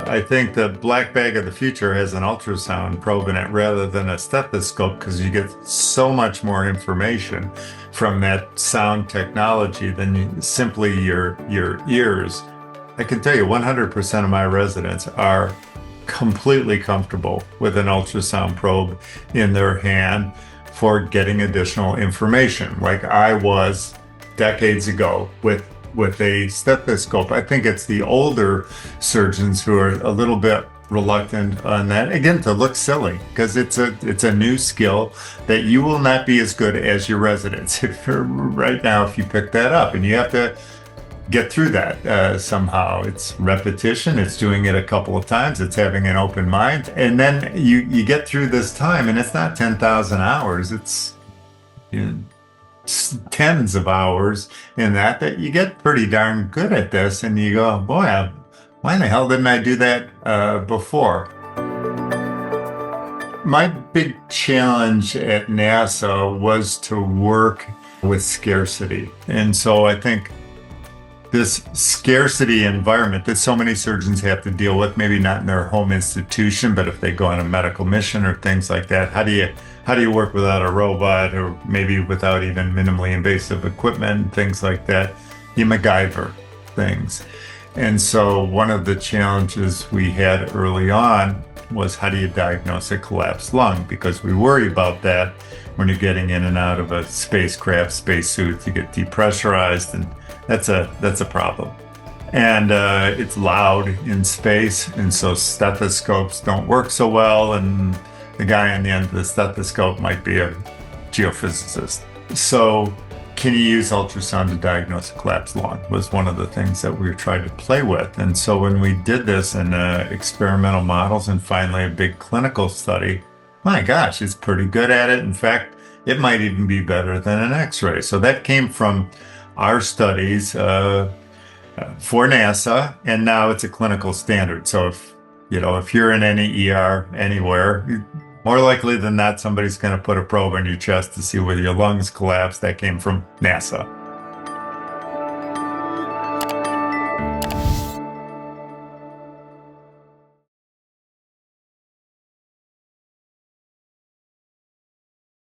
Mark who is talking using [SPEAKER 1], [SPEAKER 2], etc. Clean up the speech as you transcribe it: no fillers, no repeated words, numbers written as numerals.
[SPEAKER 1] I think the black bag of the future has an ultrasound probe in it rather than a stethoscope because you get so much more information from that sound technology than simply your ears. I can tell you 100% of my residents are completely comfortable with an ultrasound probe in their hand for getting additional information, like I was decades ago with a stethoscope. I think it's the older surgeons who are a little bit reluctant on that, again, to look silly, because it's a new skill that you will not be as good as your residents right now if you pick that up, and you have to get through that somehow. It's repetition, it's doing it a couple of times, it's having an open mind, and then you get through this time, and it's not 10,000 hours, it's you know, tens of hours in that you get pretty darn good at this, and you go, boy, why the hell didn't I do that before? My big challenge at NASA was to work with scarcity. And so I think this scarcity environment that so many surgeons have to deal with, maybe not in their home institution, but if they go on a medical mission or things like that, how do you work without a robot, or maybe without even minimally invasive equipment and things like that? You MacGyver things. And so one of the challenges we had early on was, how do you diagnose a collapsed lung? Because we worry about that when you're getting in and out of a spacecraft, spacesuit, you get depressurized, and that's a problem. And it's loud in space, and so stethoscopes don't work so well, and the guy on the end of the stethoscope might be a geophysicist. So can you use ultrasound to diagnose a collapsed lung was one of the things that we were trying to play with. And so when we did this in experimental models and finally a big clinical study, my gosh, it's pretty good at it. In fact, it might even be better than an X-ray. So that came from our studies for NASA, and now it's a clinical standard. So if you're in any ER anywhere, more likely than not, somebody's going to put a probe in your chest to see whether your lungs collapse. That came from NASA.